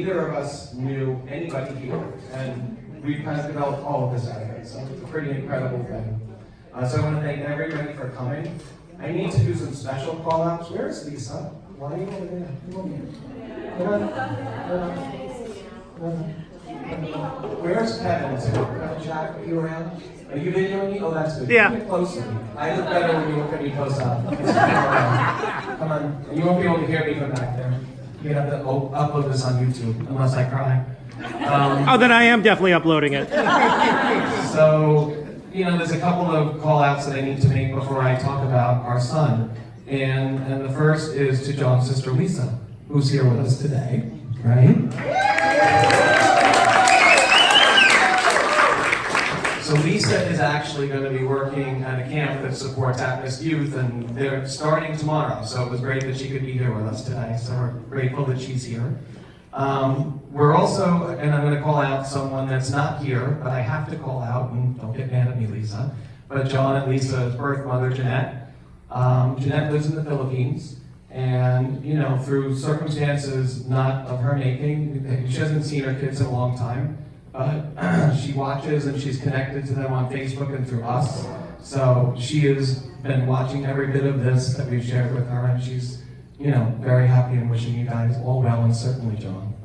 neither of us knew anybody here, and we've kind of developed all of this out of it, so it's a pretty incredible thing. So I want to thank everybody for coming. I need to do some special call-outs. Where's Lisa? Why are you over there? Come on here. Come on. Where's Kevin? Jack, are you around? Are you videoing me? Oh, that's good. Yeah. Get close to me. I look better when you look at me close up. Come on. You won't be able to hear me from back there. You're going to have to upload this on YouTube, unless I cry. Then I am definitely uploading it. So, there's a couple of call-outs that I need to make before I talk about our son. And the first is to John's sister, Lisa, who's here with us today, right? So Lisa is actually going to be working at a camp that supports at-risk youth, and they're starting tomorrow. So it was great that she could be here with us today. So we're grateful that she's here. We're also, and I'm going to call out someone that's not here, but I have to call out, and don't get mad at me, Lisa, but John and Lisa's birth mother, Jeanette. Jeanette lives in the Philippines, and, through circumstances not of her making, she hasn't seen her kids in a long time, but she watches and she's connected to them on Facebook and through us. So she has been watching every bit of this that we've shared with her, and she's, very happy and wishing you guys all well, and certainly John.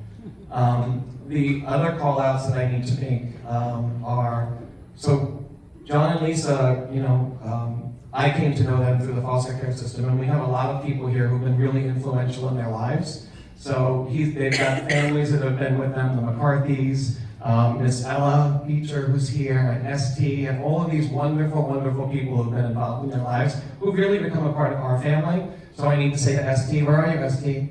The other call outs that I need to make are, so John and Lisa, I came to know them through the foster care system, and we have a lot of people here who've been really influential in their lives. So they've got families that have been with them, the McCarthys, Miss Ella Beecher, who's here, and ST, and all of these wonderful, wonderful people who've been involved in their lives, who've really become a part of our family. So I need to say to ST, where are you, ST?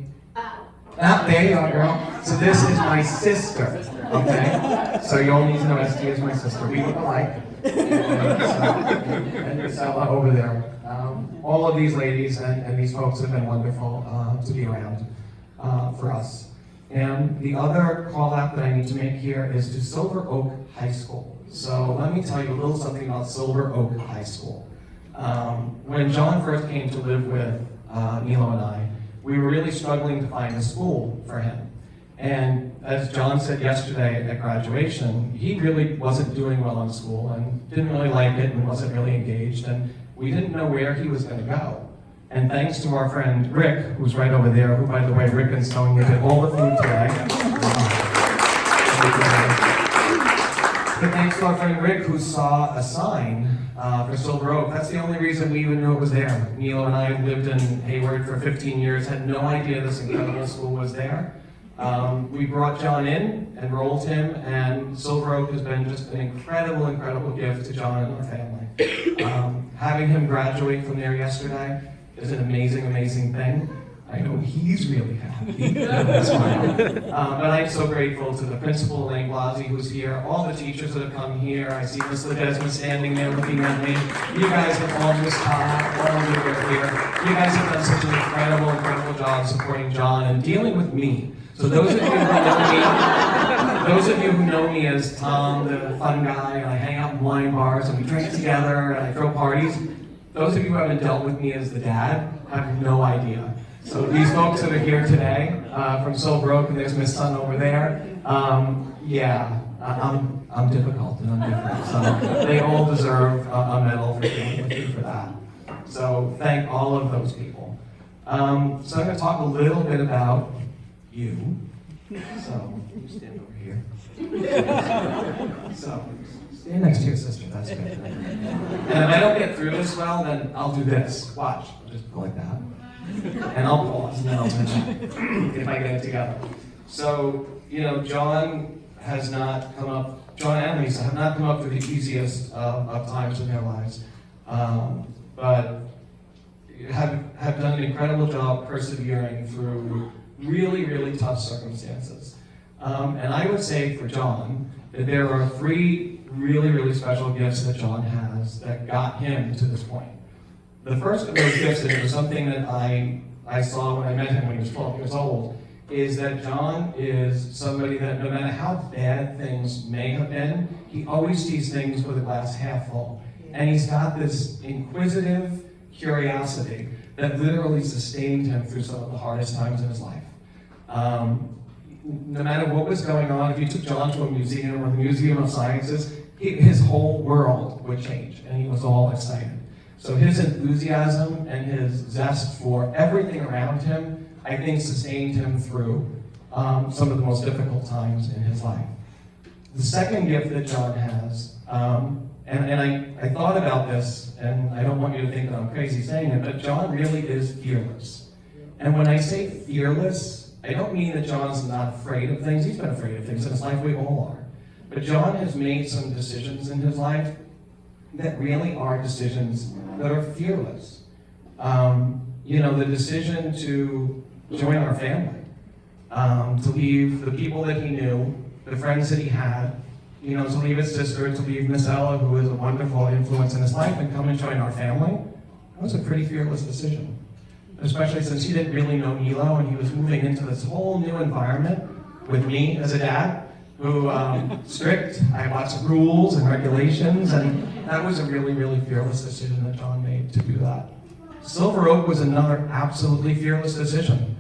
There you are, girl. So this is my sister, okay? So you all need to know ST is my sister. We look alike. And Miss Ella over there. All of these ladies and these folks have been wonderful to be around for us. And the other call out that I need to make here is to Silver Oak High School. So let me tell you a little something about Silver Oak High School. When John first came to live with Nilo and I, we were really struggling to find a school for him. And as John said yesterday at graduation, he really wasn't doing well in school and didn't really like it and wasn't really engaged, and we didn't know where he was going to go. And thanks to our friend Rick, who's right over there, who, by the way, Rick and Sonia did all the food today. But thanks to our friend Rick, who saw a sign for Silver Oak. That's the only reason we even knew it was there. Nilo and I lived in Hayward for 15 years, had no idea this incredible school was there. We brought John in, enrolled him, and Silver Oak has been just an incredible, incredible gift to John and our family. Having him graduate from there yesterday is an amazing, amazing thing. I know he's really happy. But I'm so grateful to the principal, Elaine Blasi, who's here, all the teachers that have come here. I see Miss Ledesma standing there looking at me. You guys have all Miss Todd, all of you are here. You guys have done such an incredible, incredible job supporting John and dealing with me. So those of you who know me as Tom, the fun guy, and I hang out in wine bars and we drink together and I throw parties, those of you who haven't dealt with me as the dad have no idea. So these folks that are here today from Silver Oak, and there's Miss Sun over there, I'm difficult and I'm different. So they all deserve a medal for being with you for that. So thank all of those people. So I'm going to talk a little bit about you. So you stand over here. So stand next to your sister, that's good. And if I don't get through this well, then I'll do this. Watch. I'll just go like that. And I'll pause and then I'll mention if I get it together. So, John and Lisa have not come up through the easiest of times in their lives, but have done an incredible job persevering through really, really tough circumstances. And I would say for John that there are 3 really, really special gifts that John has that got him to this point. The first of those gifts, and it was something that I saw when I met him when he was 12 years old, is that John is somebody that no matter how bad things may have been, he always sees things with a glass half full. And he's got this inquisitive curiosity that literally sustained him through some of the hardest times in his life. no matter what was going on, if you took John to a museum or the Museum of Sciences, his whole world would change, and he was all excited. So his enthusiasm and his zest for everything around him, I think, sustained him through some of the most difficult times in his life. The second gift that John has, and I thought about this, and I don't want you to think that I'm crazy saying it, but John really is fearless. And when I say fearless, I don't mean that John's not afraid of things. He's been afraid of things in his life. We all are. But John has made some decisions in his life that really are decisions that are fearless. The decision to join our family, to leave the people that he knew, the friends that he had, to leave his sister, to leave Miss Ella, who is a wonderful influence in his life, and come and join our family. That was a pretty fearless decision, especially since he didn't really know Nilo, and he was moving into this whole new environment with me as a dad, who strict. I had lots of rules and regulations, and that was a really, really fearless decision that John made to do that. Silver Oak was another absolutely fearless decision.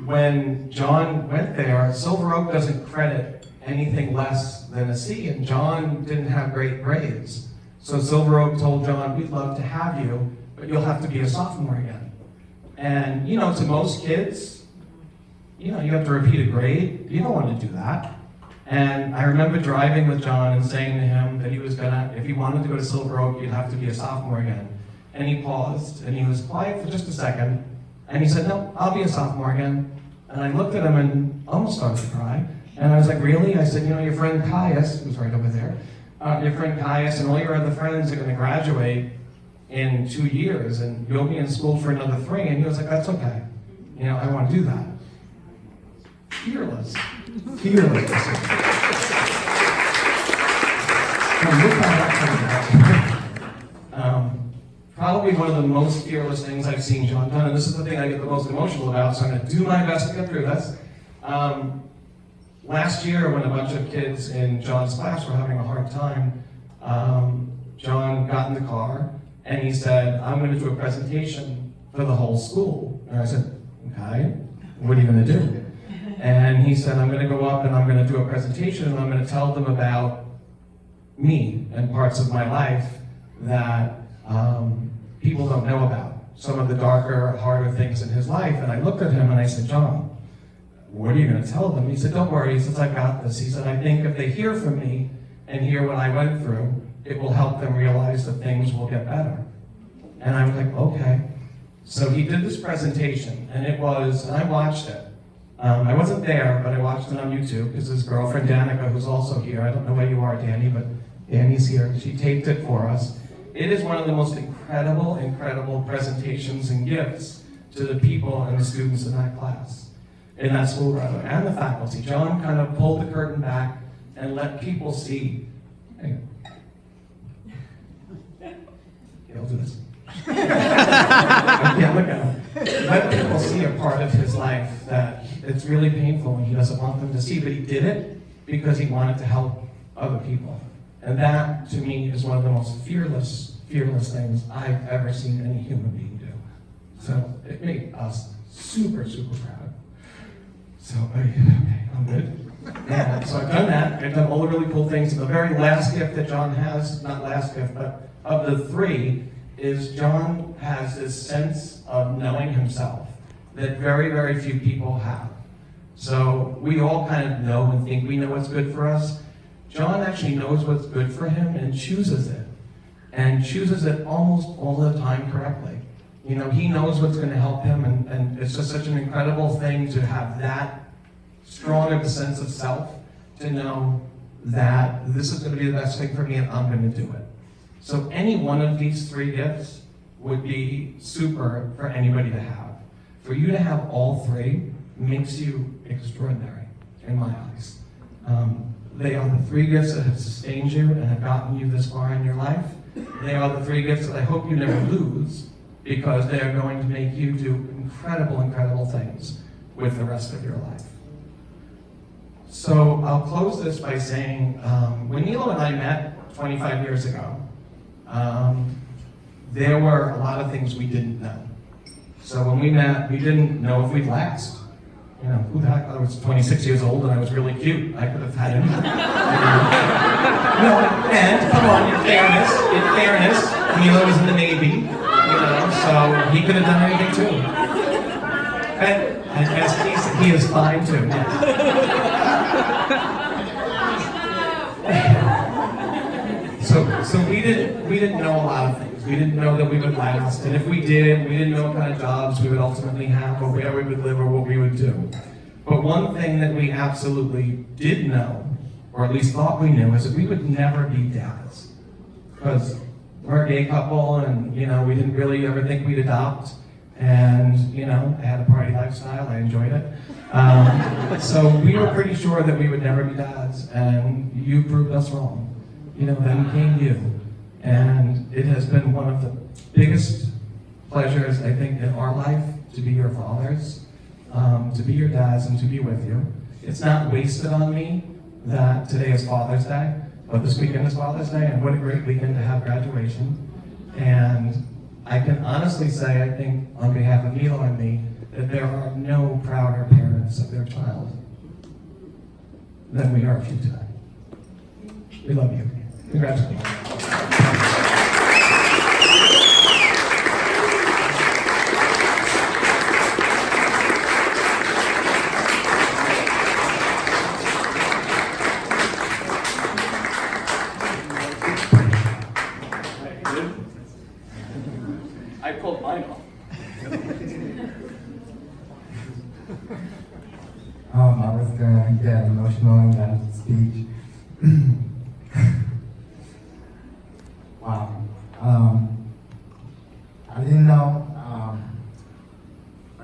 When John went there, Silver Oak doesn't credit anything less than a C, and John didn't have great grades. So Silver Oak told John, we'd love to have you, but you'll have to be a sophomore again. And, to most kids, you have to repeat a grade. You don't want to do that. And I remember driving with John and saying to him that he was if he wanted to go to Silver Oak, he'd have to be a sophomore again. And he paused, and he was quiet for just a second, and he said, no, I'll be a sophomore again. And I looked at him and almost started to cry. And I was like, really? I said, your friend Caius, who's right over there, your friend Caius and all your other friends are going to graduate in 2 years, and you'll be in school for another 3. And he was like, that's okay. I want to do that. Fearless. Fearless. Probably one of the most fearless things I've seen John done, and this is the thing I get the most emotional about, so I'm going to do my best to get through this. Last year, when a bunch of kids in John's class were having a hard time, John got in the car and he said, I'm going to do a presentation for the whole school. And I said, okay, what are you going to do? And he said, I'm going to go up and I'm going to do a presentation and I'm going to tell them about me and parts of my life that people don't know about. Some of the darker, harder things in his life. And I looked at him and I said, John, what are you going to tell them? He said, don't worry, since I got this. He said, I think if they hear from me and hear what I went through, it will help them realize that things will get better. And I was like, okay. So he did this presentation, and I watched it. I wasn't there, but I watched it on YouTube because his girlfriend Danica, who's also here, I don't know where you are, Danny, but Danny's here. She taped it for us. It is one of the most incredible, incredible presentations and gifts to the people and the students in that class, in that school rather, and the faculty. John kind of pulled the curtain back and let people see. Hey. Yeah, I'll do this. Yeah, look at him. Let people see a part of his life that it's really painful and he doesn't want them to see, but he did it because he wanted to help other people. And that, to me, is one of the most fearless things I've ever seen any human being do. So it made us super, super proud. So, okay, I'm good. And so I've done that. I've done all the really cool things. And the very last gift that John has, not last gift, but of the 3, is John has this sense of knowing himself that very, very few people have. So we all kind of know and think we know what's good for us. John actually knows what's good for him and chooses it. And chooses it almost all the time correctly. He knows what's going to help him, and it's just such an incredible thing to have that strong of a sense of self, to know that this is going to be the best thing for me and I'm going to do it. So any one of these 3 gifts would be super for anybody to have. For you to have all 3 makes you extraordinary in my eyes. They are the 3 gifts that have sustained you and have gotten you this far in your life. They are the 3 gifts that I hope you never lose, because they are going to make you do incredible, incredible things with the rest of your life. So I'll close this by saying, when Nilo and I met 25 years ago, there were a lot of things we didn't know. So when we met, we didn't know if we'd last. You know, who the heck? I was 26 years old and I was really cute. I could have had him. No, and come on, in fairness, Milo was in the Navy, you know, so he could have done anything too. And he is fine too. Yeah. So we didn't know a lot of things. We didn't know that we would last, and if we did, we didn't know what kind of jobs we would ultimately have, or where we would live, or what we would do. But one thing that we absolutely did know, or at least thought we knew, is that we would never be dads. Because we're a gay couple, and you know, we didn't really ever think we'd adopt. And you know, I had a party lifestyle, I enjoyed it. So we were pretty sure that we would never be dads, and you proved us wrong. You know, then came you. And it has been one of the biggest pleasures, I think, in our life to be your fathers, to be your dads, and to be with you. It's not wasted on me that today is Father's Day, but this weekend is Father's Day, and what a great weekend to have graduation. And I can honestly say, I think, on behalf of Milo and me, that there are no prouder parents of their child than we are of you today. We love you. Congratulations. I pulled mine off. I was gonna get emotional in that speech. Wow. I didn't know,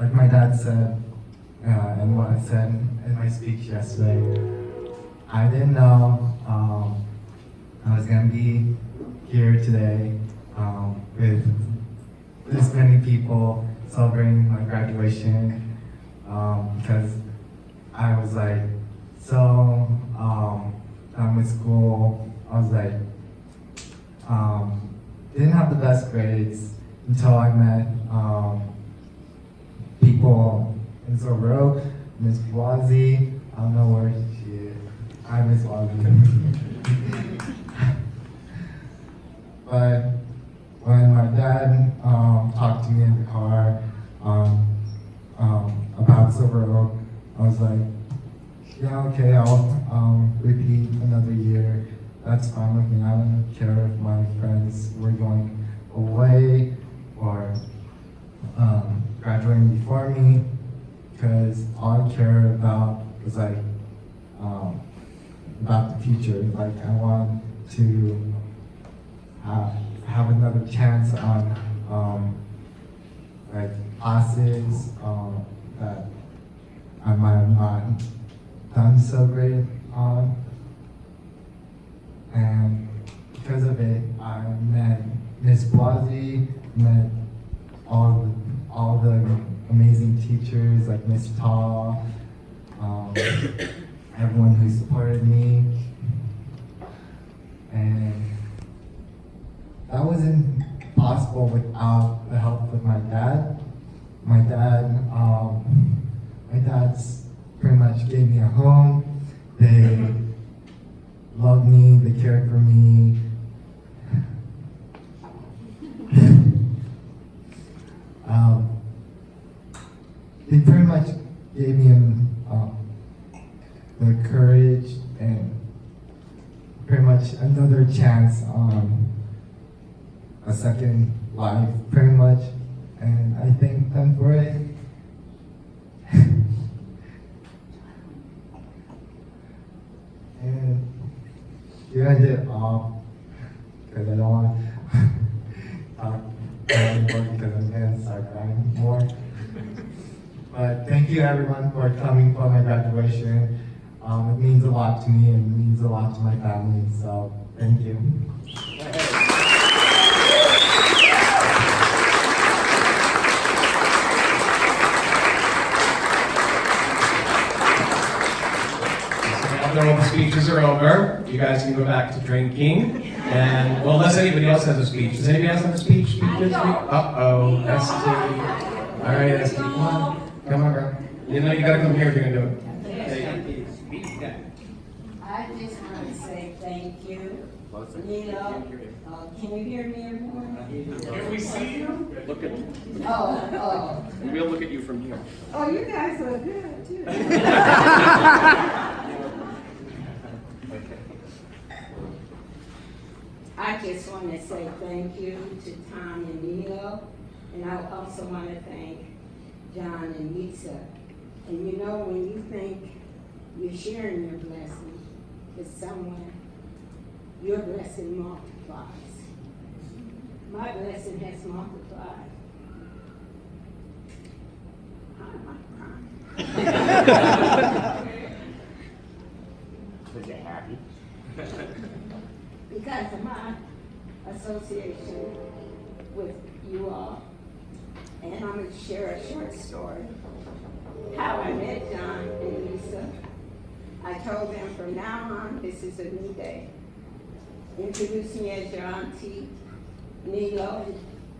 like my dad said, and what I said in my speech yesterday, I didn't know I was gonna be here today with this many people celebrating my graduation, because I was like so done with school. I was like didn't have the best grades until I met people in Zorro, Miss Blasey. I don't know where she is. Hi, Miss Blasey. But when my dad talked to me in the car about Silver Oak, I was like, yeah, okay, I'll repeat another year. That's fine with me. I don't care if my friends were going away or graduating before me, because all I care about was like about the future. Like I want to have another chance on like classes that I might have not done so great on. And because of it, I met Miss Blasey, met all the amazing teachers like Miss Taw, everyone who supported me. And that wasn't possible without the help of my dad. My dad's pretty much gave me a home. They loved me, they cared for me. They pretty much gave me the courage and pretty much another chance on a second life, pretty much. And I thank them for it. And you end it off because I don't want to talk anymore because I'm going to start crying more. But thank you everyone for coming for my graduation. It means a lot to me and it means a lot to my family, so thank you. Now all the speeches are over. You guys can go back to drinking. And, well, unless anybody else has a speech. Does anybody else have a speech? Uh-oh, ST. All right, ST, come on. Come on, girl. You know you gotta come here if you're gonna do it. I just want to say thank you. Nilo, can you hear me, everyone? Can we see you? Look at, Oh, we'll look at you from here. oh, you guys look good too. I just want to say thank you to Tom and Nilo, and I also want to thank John and Lisa. And you know, when you think you're sharing your blessing with someone, your blessing multiplies. My blessing has multiplied. I'm not crying. Was you happy? Because of my association with you all. And I'm going to share a short story. How I met John and Lisa. I told them from now on, this is a new day. Introduce me as your auntie, Nilo, and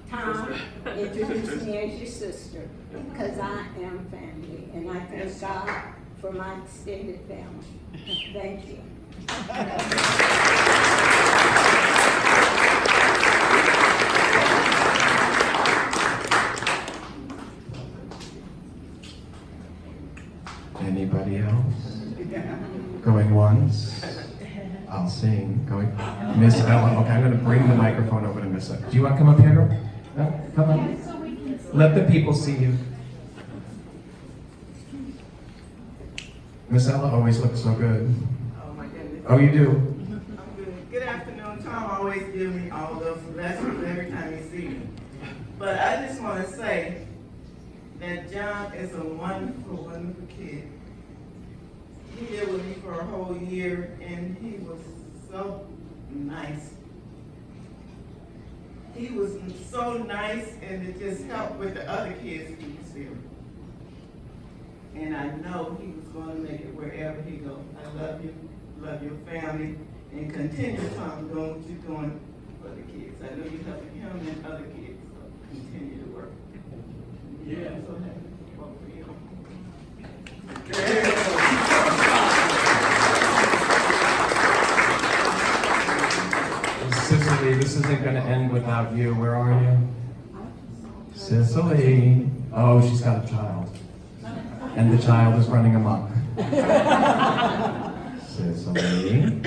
Tom, introduce me as your sister, because I am family, and I thank God for my extended family. Thank you. Anybody else? Going once? I'll sing. Going, Miss Ella. Okay, I'm gonna bring the microphone over to Miss Ella. Do you want to come up here, girl? No? Come on. Let the people see you. Miss Ella always looks so good. Oh my goodness. Oh, you do? I'm good. Good afternoon. Tom always gives me all those blessings every time he sees me. But I just want to say that John is a wonderful, wonderful kid. He lived with me for a whole year, and he was so nice. He was so nice, and it just helped with the other kids he was here. And I know he was going to make it wherever he goes. I love you, love your family, and continue, Tom, doing what you're doing for the kids. I know you're helping him and other kids, so continue to work. Yeah. I'm so happy to work for you. Cicely, this isn't gonna end without you. Where are you? Cicely. Oh, she's got a child. And the child is running amok. Cicely.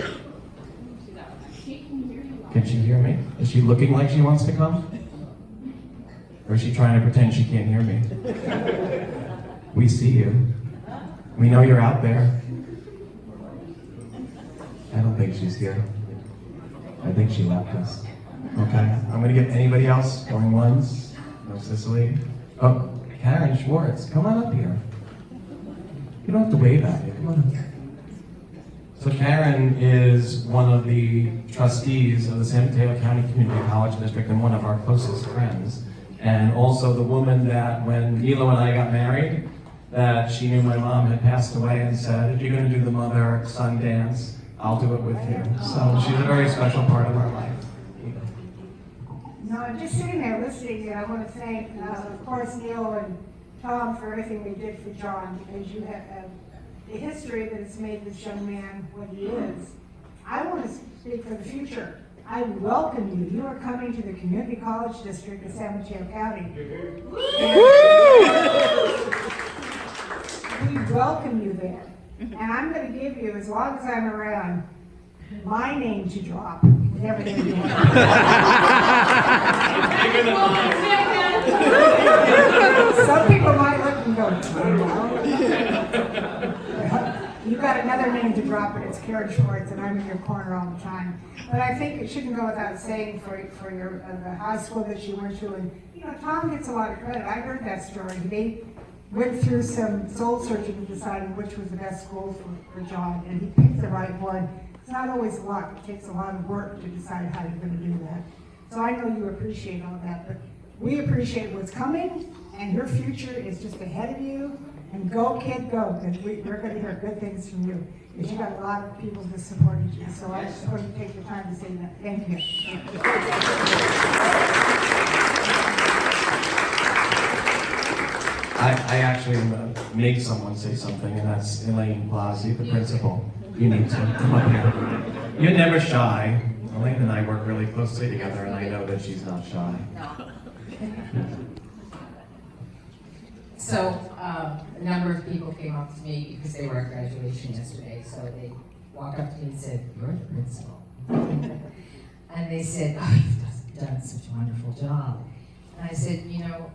Can she hear me? Is she looking like she wants to come? Or is she trying to pretend she can't hear me? We see you. We know you're out there. I don't think she's here. I think she left us. Okay, I'm gonna get anybody else going once. No, Cicely. Oh, Karen Schwartz, come on up here. You don't have to wave at me, come on up here. So Karen is one of the trustees of the San Mateo County Community College District and one of our closest friends. And also the woman that when Nilo and I got married, that she knew my mom had passed away and said, if you're gonna do the mother-son dance, I'll do it with you. So she's a very special part of our life. No, I'm just sitting there listening, and I want to thank, of course, Neil and Tom for everything they did for John, because you have the history that has made this young man what he is. I want to speak for the future. I welcome you. You are coming to the Community College District of San Mateo County. We welcome you there. And I'm going to give you, as long as I'm around, my name to drop whenever they do. Some people might look and go, you got another name to drop, and it's Karen Schwartz, and I'm in your corner all the time. But I think it shouldn't go without saying for your the high school that you went to, and you know, Tom gets a lot of credit. I heard that story. They went through some soul searching and decided which was the best school for John, and he picked the right one. It's not always luck. It takes a lot of work to decide how you're going to do that. So I know you appreciate all that, but we appreciate what's coming, and your future is just ahead of you. And go, kid, go, because we're going to hear good things from you, because you got a lot of people that supported you. So I just want to take the time to say that. Thank you. I actually am gonna make someone say something, and that's Elaine Blasi, the principal. You need to come up here. You're never shy. Elaine and I work really closely together, and I know that she's not shy. So, a number of people came up to me because they were at graduation yesterday, so they walked up to me and said, "You're the principal." And they said, "Oh, you've done such a wonderful job." And I said, "You know,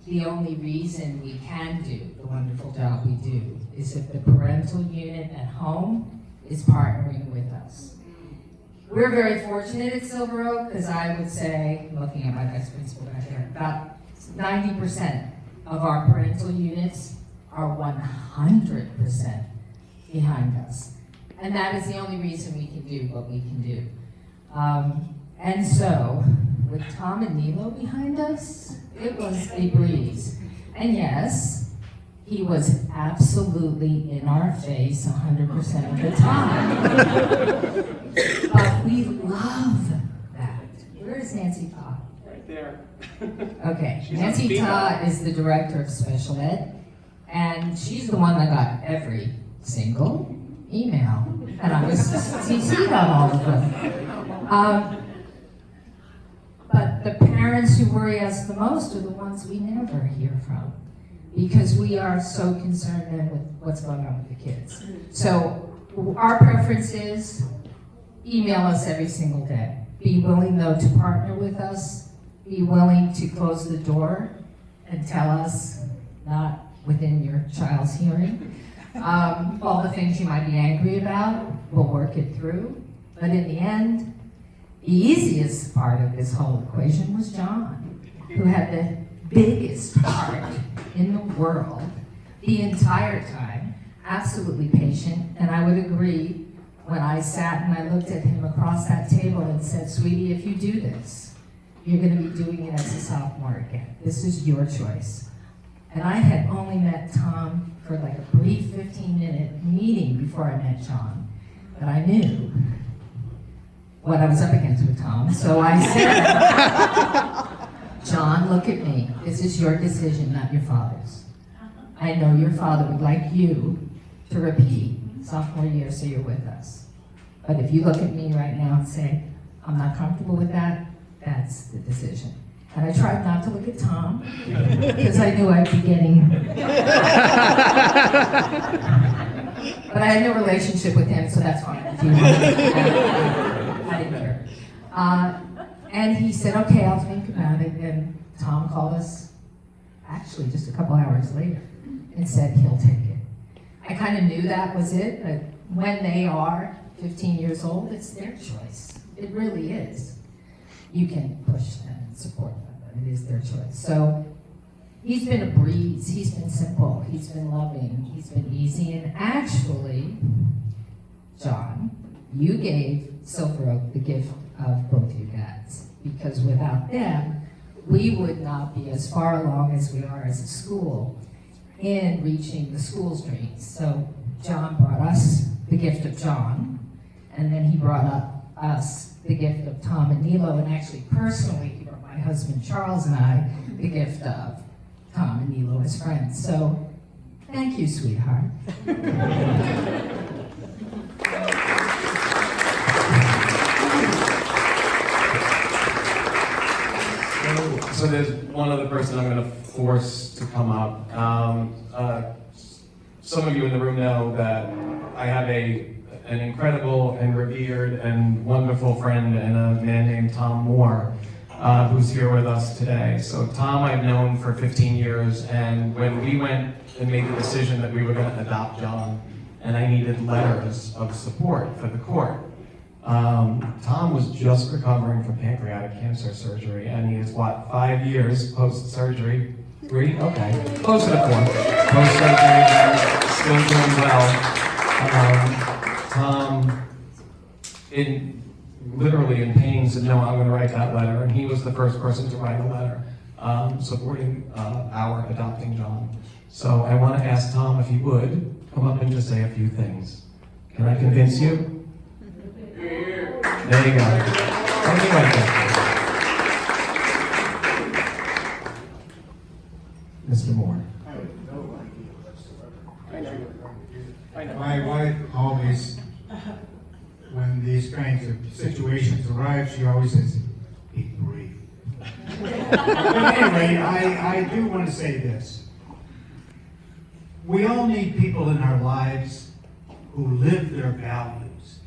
the only reason we can do the wonderful job we do is if the parental unit at home is partnering with us." We're very fortunate at Silver Oak because I would say, looking at my vice principal back there, about 90% of our parental units are 100% behind us. And that is the only reason we can do what we can do. And so, with Tom and Nilo behind us, it was a breeze. And yes, he was absolutely in our face 100% of the time. But we love that. Where is Nancy Todd? Right there. Okay, She's Nancy on speed Todd dial. is the director of special ed, and she's the one that got every single email, and I was CC'd on all of them. But the parents who worry us the most are the ones we never hear from, because we are so concerned then with what's going on with the kids. So our preference is email us every single day. Be willing, though, to partner with us. Be willing to close the door and tell us, not within your child's hearing, all the things you might be angry about. We'll work it through. But in the end, the easiest part of this whole equation was John, who had the biggest heart in the world the entire time, absolutely patient. And I would agree when I sat and I looked at him across that table and said, "Sweetie, if you do this, you're going to be doing it as a sophomore again. This is your choice." And I had only met Tom for like a brief 15-minute meeting before I met John. But I knew what I was up against with Tom. So I said, "John, look at me. This is your decision, not your father's. I know your father would like you to repeat sophomore year so you're with us. But if you look at me right now and say, I'm not comfortable with that, that's the decision." And I tried not to look at Tom because I knew I'd be getting... But I had no relationship with him, so that's fine. If you want. I didn't care. And he said, "Okay, I'll think about it." And Tom called us, actually just a couple hours later, and said he'll take it. I kind of knew that was it, but when they are 15 years old, it's their choice. It really is. You can push them and support them, but it is their choice. So he's been a breeze. He's been simple. He's been loving. He's been easy. And actually, John, you gave Silver Oak the gift of both your dads, because without them, we would not be as far along as we are as a school in reaching the school's dreams. So John brought us the gift of John, and then he brought us the gift of Tom and Nilo, and actually personally he brought my husband Charles and I the gift of Tom and Nilo as friends. So thank you, sweetheart. So there's one other person I'm going to force to come up. Some of you in the room know that I have an incredible and revered and wonderful friend and a man named Tom Moore, who's here with us today. So Tom I've known for 15 years, and when we went and made the decision that we were going to adopt John, and I needed letters of support for the court, Tom was just recovering from pancreatic cancer surgery, and he is, 5 years post-surgery? 3? Okay. Close to the 4. Post-surgery, still doing well. Tom, literally in pain, said, "No, I'm going to write that letter," and he was the first person to write a letter supporting our adopting John. So I want to ask Tom if he would come up and just say a few things. Can I convince you? There you go. Thank you right there. Mr. Moore. always, when these kinds of situations arrive, she always says, be brief. But anyway, I do want to say this. We all need people in our lives who live their values.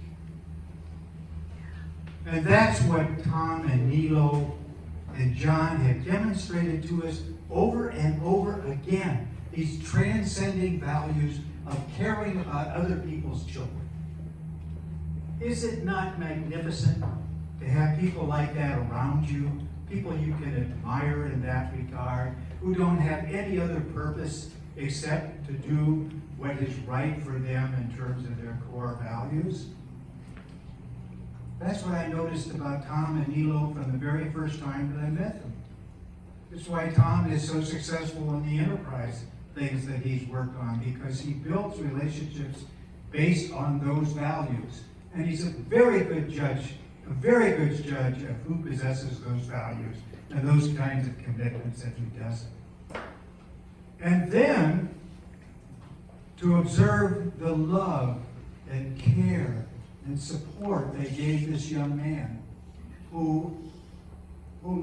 And that's what Tom and Nilo and John have demonstrated to us over and over again. These transcending values of caring about other people's children. Is it not magnificent to have people like that around you? People you can admire in that regard, who don't have any other purpose except to do what is right for them in terms of their core values? That's what I noticed about Tom and Nilo from the very first time that I met them. It's why Tom is so successful in the enterprise things that he's worked on, because he builds relationships based on those values. And he's a very good judge of who possesses those values and those kinds of commitments and who doesn't. And then to observe the love and care and support they gave this young man, whom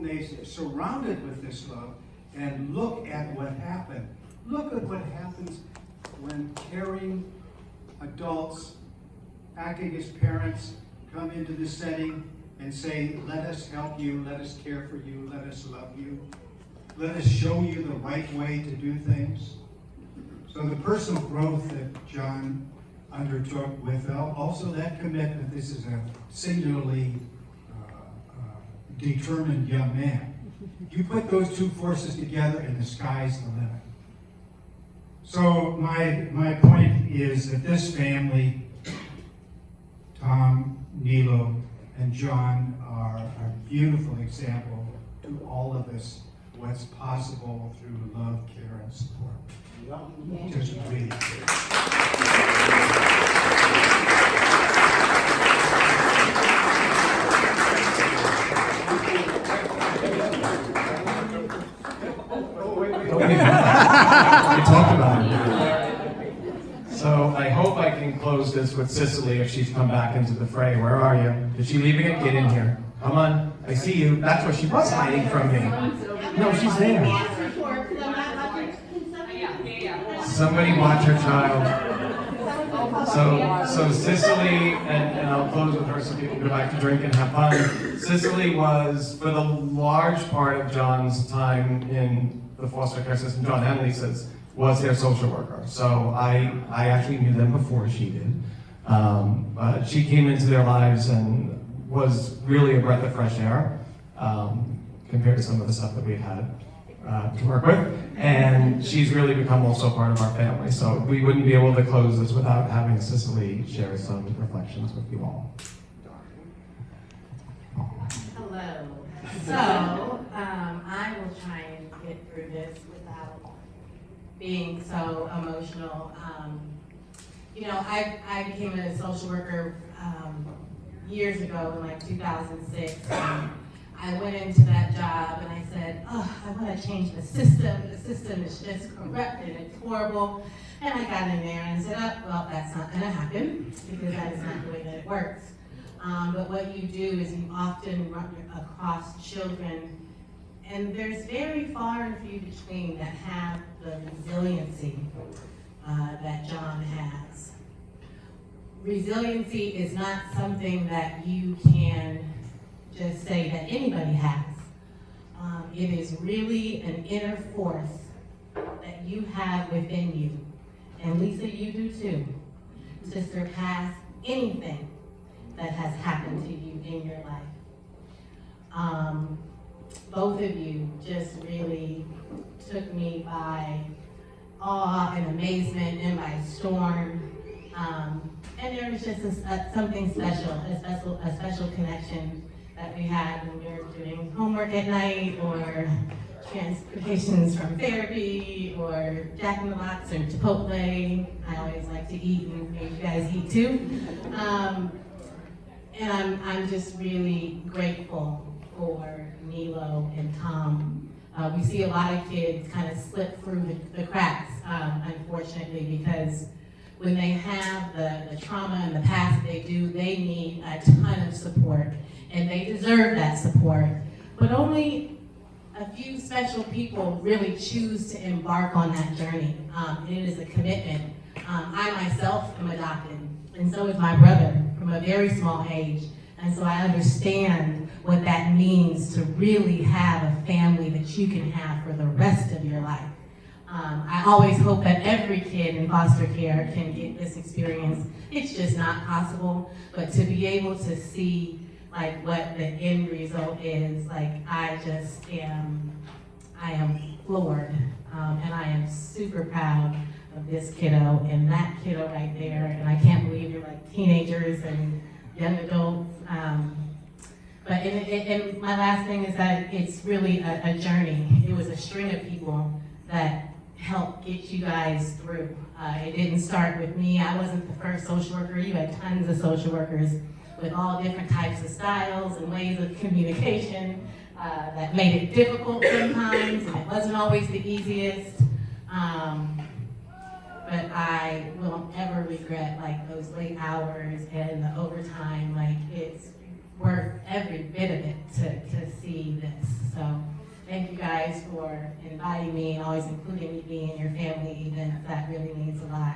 they surrounded with this love, and look at what happened. Look at what happens when caring adults, acting as parents, come into the setting and say, let us help you, let us care for you, let us love you, let us show you the right way to do things. So the personal growth that John undertook with also that commitment, this is a singularly determined young man. You put those two forces together and the sky's the limit. So my point is that this family, Tom, Nilo, and John, are a beautiful example to all of us what's possible through love, care, and support. Just breathe. We talked about it. So I hope I can close this with Cicely if she's come back into the fray. Where are you? Did she leave again? Get in here. Come on. I see you. That's what she was hiding from me. No, she's there. Somebody watch her child. So Cicely, and I'll close with her so people can go back to drink and have fun. Cicely was, for the large part of John's time in the foster care system, John Henley says, was their social worker. So I actually knew them before she did. She came into their lives and was really a breath of fresh air compared to some of the stuff that we've had to work with. And she's really become also part of our family. So we wouldn't be able to close this without having Cicely share some reflections with you all. Hello. So, I will try and get through this without being so emotional. I became a social worker years ago in like 2006. I went into that job and I said, I want to change the system. The system is just corrupt and it's horrible. And I got in there and I said, well, that's not going to happen because that is not the way that it works. But what you do is you often run across children, and there's very far and few between that have the resiliency that John has. Resiliency is not something that you can just say that anybody has. It is really an inner force that you have within you, and Lisa, you do too, to surpass anything that has happened to you in your life. Both of you just really took me by awe and amazement and by storm. And there was just something special, a special connection that we had when we were doing homework at night, or transportations from therapy, or Jack in the Box or Chipotle. I always like to eat, and you guys eat too. And I'm just really grateful for Nilo and Tom. We see a lot of kids kind of slip through the cracks, unfortunately, because when they have the trauma and the past that they do, they need a ton of support, and they deserve that support. But only a few special people really choose to embark on that journey. It is a commitment. I myself am adopted, and so is my brother from a very small age. And so I understand what that means to really have a family that you can have for the rest of your life. I always hope that every kid in foster care can get this experience. It's just not possible, but to be able to see like what the end result is, like I am floored, and I am super proud of this kiddo and that kiddo right there, and I can't believe you're like teenagers and young adults. But and my last thing is that it's really a journey. It was a string of people that helped get you guys through. It didn't start with me. I wasn't the first social worker. You had tons of social workers with all different types of styles and ways of communication that made it difficult sometimes, and it wasn't always the easiest. But I won't ever regret like those late hours and the overtime. Like it's worth every bit of it to see this. So thank you guys for inviting me and always including me being in your family events. That really means a lot.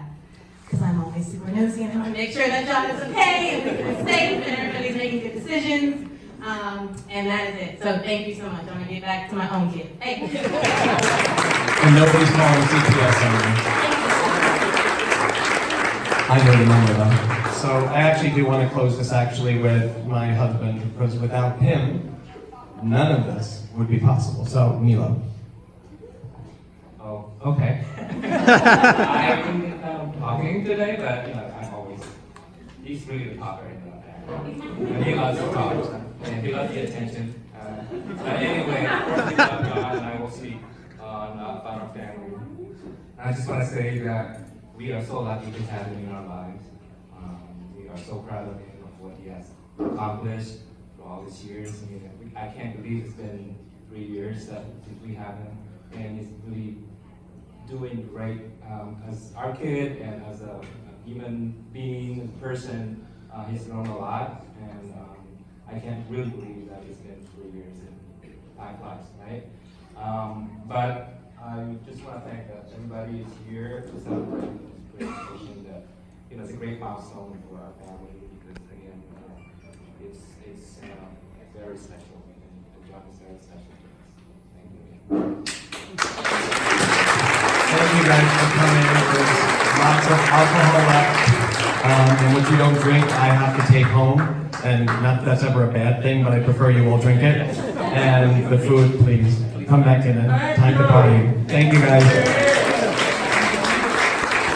Because I'm always super nosy and I want to make sure that John is okay and we're safe and everybody's making good decisions. And that is it. So thank you so much. I'm going to get back to my own kid. Thank you. And nobody's calling CPS on you. I know the number though. So I actually do want to close this actually with my husband, because without him, none of this would be possible. So, Milo. Oh, okay. I haven't been talking today, but I'm always, he's really the talker in the family. And he loves to talk, and he loves the attention. But anyway, we love God, and I will speak on about our family. I just want to say that we are so lucky to have him in our lives. We are so proud of him, of what he has accomplished for all these years. I can't believe it's been 3 years since we have him, and he's really doing great as our kid and as a human being, a person. He's grown a lot, and I can't really believe that it's been 3 years in 5 lives, right? But I just want to thank that everybody is here to celebrate this great occasion. That it's a great milestone for our family because again, it's very special, and John is very special to us. Thank you. Thank you guys for coming. There's lots of alcohol left, and what you don't drink, I have to take home. And not that that's ever a bad thing, but I prefer you all drink it. And the food, please come back in. Time to party. Thank you guys.